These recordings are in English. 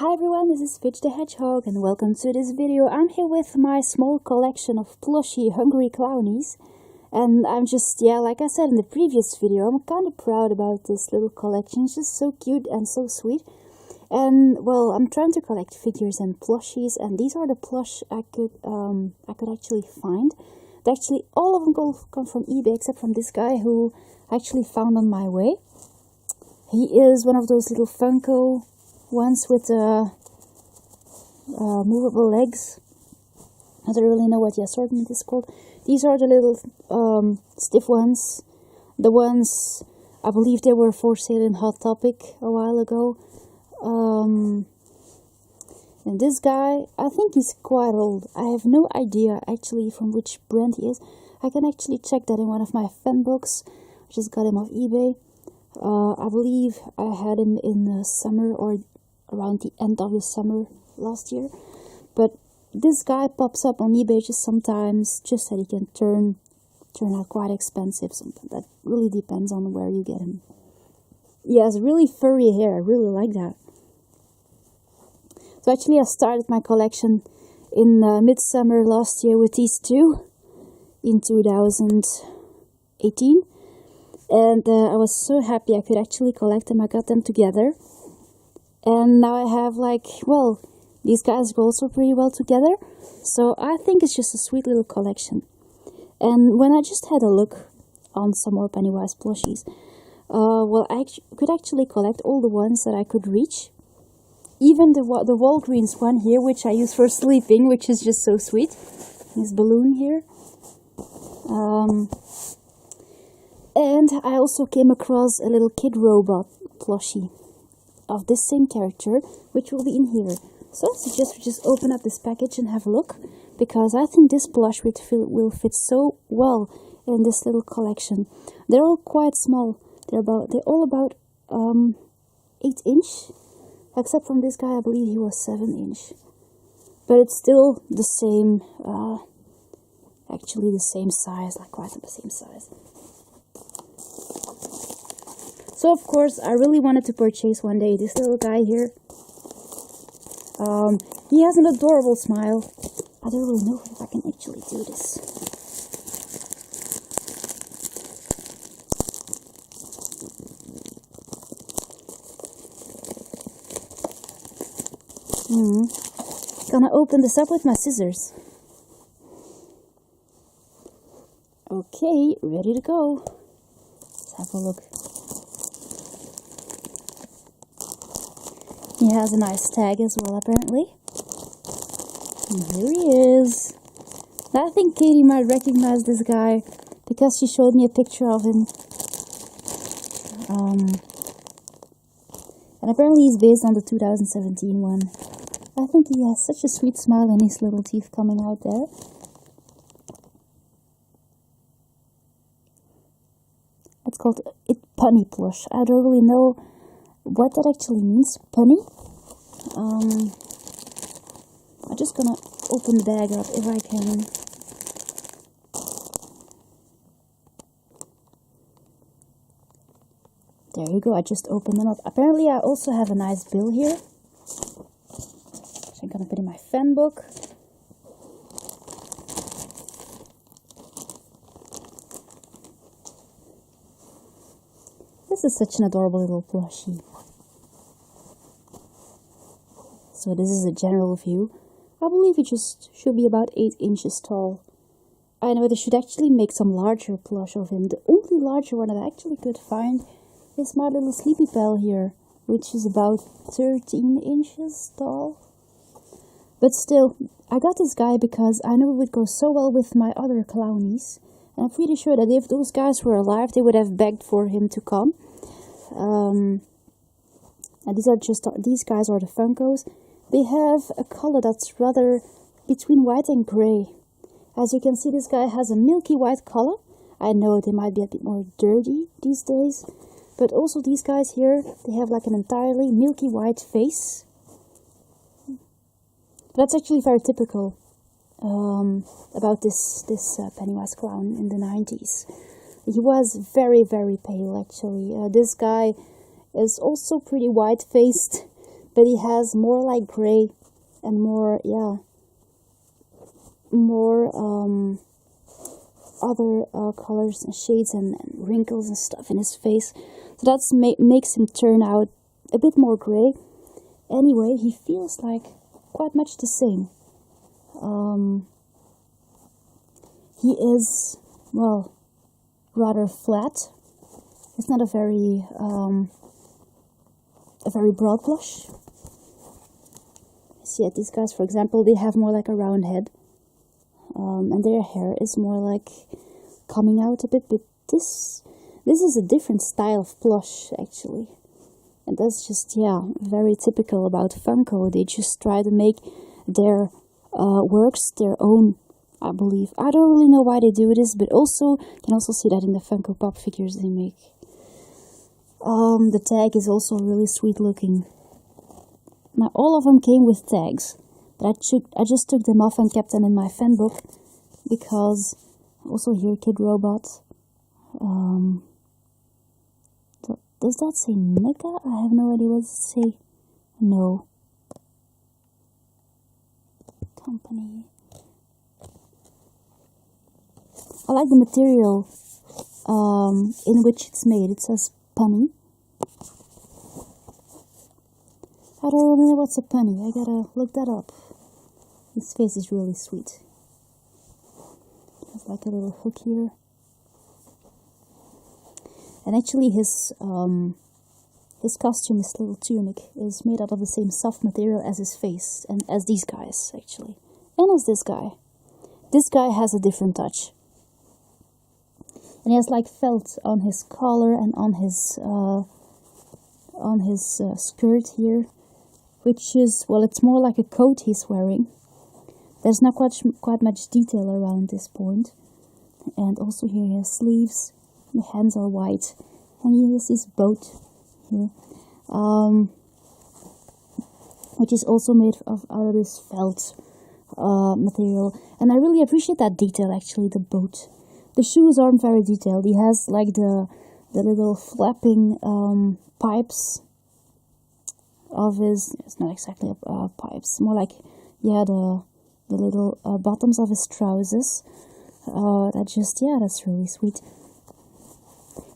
Hi everyone, this is Fitch the Hedgehog and welcome to this video. I'm here with my small collection of plushy hungry clownies. And I'm just, like I said in the previous video, I'm kind of proud about this little collection. It's just so cute and so sweet. And well, I'm trying to collect figures and plushies, and these are the plush I could actually find. Actually, all of them come from eBay except from this guy who I actually found on my way. He is one of those little Funko ones with movable legs. I don't really know what the assortment is called. These are the little stiff ones. The ones, I believe they were for sale in Hot Topic a while ago. And this guy, I think he's quite old. I have no idea actually from which brand he is. I can actually check that in one of my fan books. I just got him off eBay. I believe I had him in the summer or around the end of the summer last year. But this guy pops up on eBay just sometimes, just that he can turn out quite expensive. Something that really depends on where you get him. He has really furry hair. I really like that. So actually I started my collection in midsummer last year with these two in 2018. And I was so happy I could actually collect them. I got them together. And now I have these guys go also pretty well together. So I think it's just a sweet little collection. And when I just had a look on some more Pennywise plushies, I could actually collect all the ones that I could reach. Even the Walgreens one here, which I use for sleeping, which is just so sweet. This balloon here. And I also came across a little Kidrobot plushie of this same character, which will be in here. So I suggest we just open up this package and have a look, because I think this plush will fit so well in this little collection. They're all quite small. They're all about 8 inch, except from this guy. I believe he was 7 inch, but it's still the same. Actually, the same size, like quite the same size. So of course, I really wanted to purchase one day this little guy here. He has an adorable smile. I don't really know if I can actually do this. Gonna open this up with my scissors. Okay, ready to go. Let's have a look. He has a nice tag as well, apparently. And here he is. I think Katie might recognize this guy because she showed me a picture of him. And apparently he's based on the 2017 one. I think he has such a sweet smile and his little teeth coming out there. It's called Punny plush. I don't really know what that actually means, punny. I'm just gonna open the bag up if I can. There you go, I just opened them up. Apparently I also have a nice bill here, which I'm gonna put in my fan book. This is such an adorable little plushie. So this is a general view. I believe it just should be about 8 inches tall. I know they should actually make some larger plush of him. The only larger one that I actually could find is my little Sleepy Pal here, which is about 13 inches tall. But still, I got this guy because I know it would go so well with my other clownies. And I'm pretty sure that if those guys were alive, they would have begged for him to come. And these guys are the Funkos. They have a color that's rather between white and gray. As you can see, this guy has a milky white color. I know they might be a bit more dirty these days, but also these guys here, they have like an entirely milky white face. That's actually very typical about this Pennywise clown in the 90s. He was very, very pale actually. This guy is also pretty white-faced. but he has more like gray and more, yeah, more other colors and shades and wrinkles and stuff in his face. So that's makes him turn out a bit more gray. Anyway, he feels like quite much the same. He is, well, rather flat. It's not a very broad plush. See, these guys, for example, they have more like a round head, and their hair is more like coming out a bit. But this is a different style of plush, actually, and that's just, yeah, very typical about Funko. They just try to make their works their own, I believe. I don't really know why they do this, but also you can also see that in the Funko Pop figures they make. The tag is also really sweet looking. Now all of them came with tags, but I just took them off and kept them in my fan book because also here Kidrobot. Does that say Mecca? I have no idea what to say. No. Company. I like the material in which it's made. It says punny. I don't really know what's a punny. I gotta look that up. His face is really sweet. There's like a little hook here. And actually his costume, his little tunic, is made out of the same soft material as his face, and as these guys, actually. And as this guy. This guy has a different touch. And he has like felt on his collar and on his skirt here, which is, well, it's more like a coat he's wearing. There's not quite much detail around this point. And also here he has sleeves. The hands are white, and he has this boat here, which is also made out of this felt material. And I really appreciate that detail, actually, the boat. The shoes aren't very detailed. He has like the little flapping pipes of his, it's not exactly pipes, more like, yeah, the little bottoms of his trousers. That's really sweet.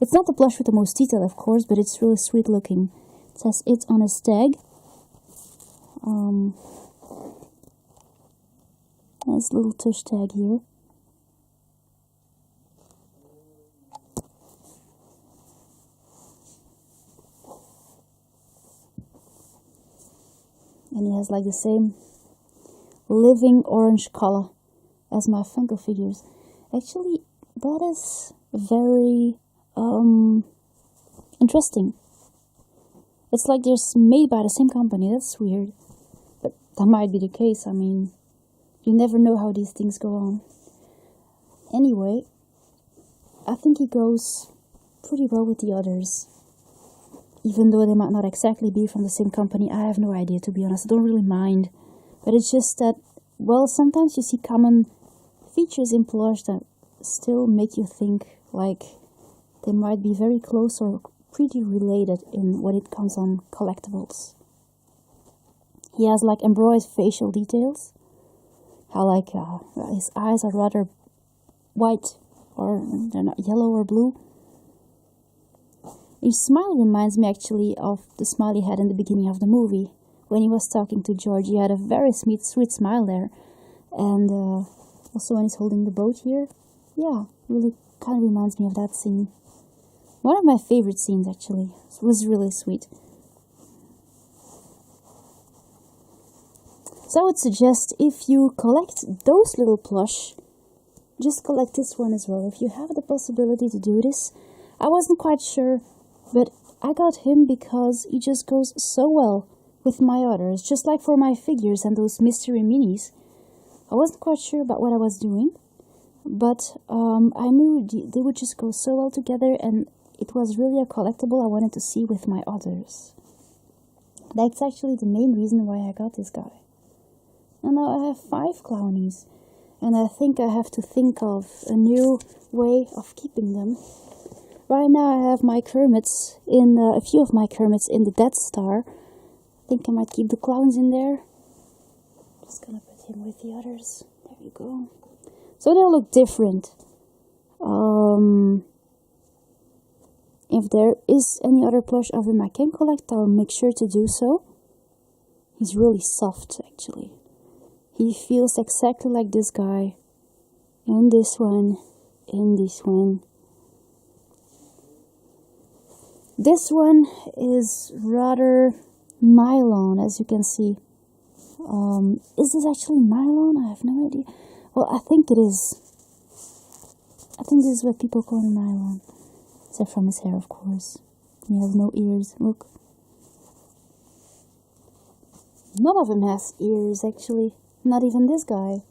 It's not the plush with the most detail, of course, but it's really sweet looking. It says it on his tag. Nice little tush tag here. And he has like the same living orange color as my Funko figures. Actually, that is very interesting. It's like they're made by the same company. That's weird, but that might be the case. I mean, you never know how these things go on. Anyway, I think he goes pretty well with the others, even though they might not exactly be from the same company. I have no idea, to be honest. I don't really mind, but it's just that, well, sometimes you see common features in plush that still make you think like they might be very close or pretty related in when it comes on collectibles. He has like embroidered facial details. How like his eyes are rather white, or they're not yellow or blue. His smile reminds me actually of the smile he had in the beginning of the movie when he was talking to George. He had a very sweet smile there, and also when he's holding the boat here, yeah, really kind of reminds me of that scene. One of my favorite scenes, actually. It was really sweet. So I would suggest, if you collect those little plush, just collect this one as well. If you have the possibility to do this. I wasn't quite sure, but I got him because he just goes so well with my others. Just like for my figures and those mystery minis. I wasn't quite sure about what I was doing, but I knew they would just go so well together, and it was really a collectible I wanted to see with my others. That's actually the main reason why I got this guy. And now I have 5 clownies, and I think I have to think of a new way of keeping them. Right now I have my Kermits a few of my Kermits in the Death Star. think I might keep the clowns in there. Just gonna put him with the others. There you go. So they'll look different. If there is any other plush of him I can collect, I'll make sure to do so. He's really soft, actually. He feels exactly like this guy. And this one. And this one. This one is rather nylon, as you can see. Is this actually nylon? I have no idea. Well, I think it is. I think this is what people call nylon. Except from his hair, of course. He has no ears. Look. None of them has ears, actually. Not even this guy.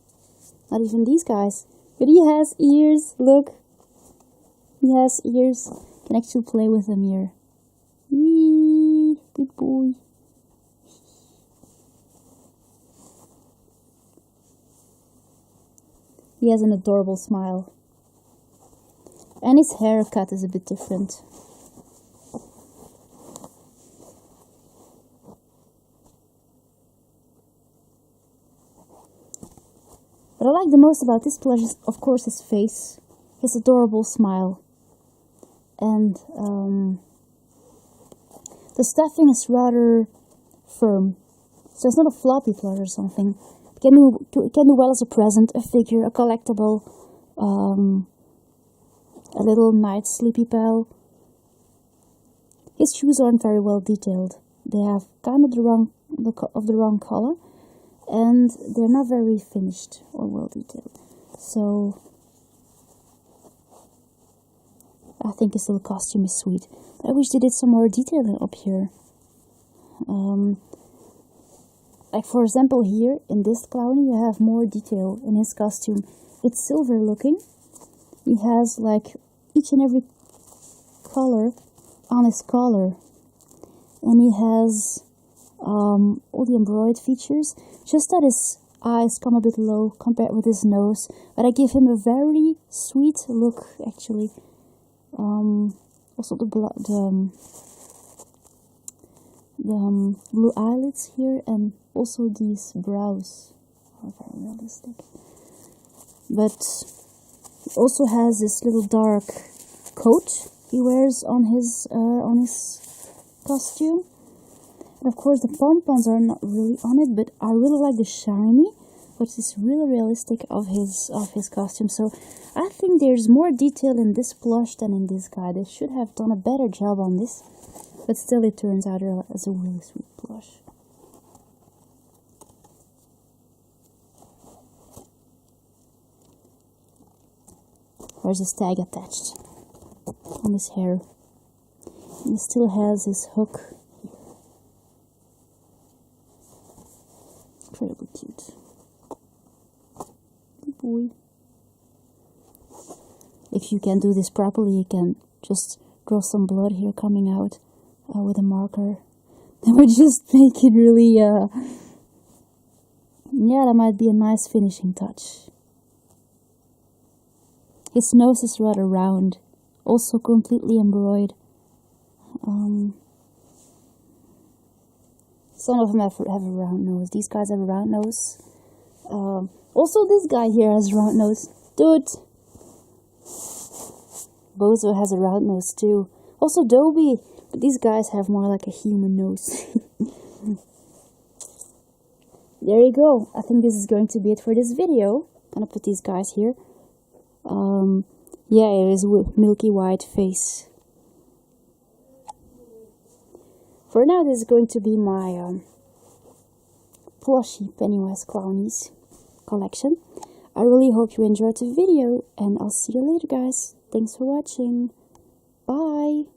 Not even these guys. But he has ears. Look. He has ears. You can actually play with them here. Wee, good boy. He has an adorable smile. And his haircut is a bit different. What I like the most about this plush is, of course, his face. His adorable smile. And the stuffing is rather firm. So it's not a floppy plush or something. It can do well as a present, a figure, a collectible, a little night sleepy pal. His shoes aren't very well detailed. They have kind of the wrong color, and they're not very finished or well detailed. So I think his little costume is sweet. I wish they did some more detailing up here. Like for example here, in this clown, you have more detail in his costume. It's silver looking. He has like each and every color on his collar. And he has all the embroidered features. Just that his eyes come a bit low compared with his nose. But I give him a very sweet look, actually. Also the blue eyelids here, and also these brows are very realistic. But he also has this little dark coat he wears on his costume. And of course the pompons are not really on it, but I really like the shiny, which is really realistic of his costume. So I think there's more detail in this plush than in this guy. They should have done a better job on this, but still it turns out as a really sweet plush. There's his tag attached on his hair. And he still has his hook here. Incredibly cute. Good boy. If you can do this properly, you can just draw some blood here coming out with a marker. That would just make it really, yeah, that might be a nice finishing touch. His nose is rather round, also completely embroidered. Some of them have a round nose. These guys have a round nose. Also, this guy here has a round nose. Dude! Bozo has a round nose too. Also Dobie. But these guys have more like a human nose. There you go. I think this is going to be it for this video. I'm gonna put these guys here. Yeah, it is with milky white face. For now, this is going to be my plushie Pennywise Clownies collection. I really hope you enjoyed the video, and I'll see you later, guys. Thanks for watching. Bye!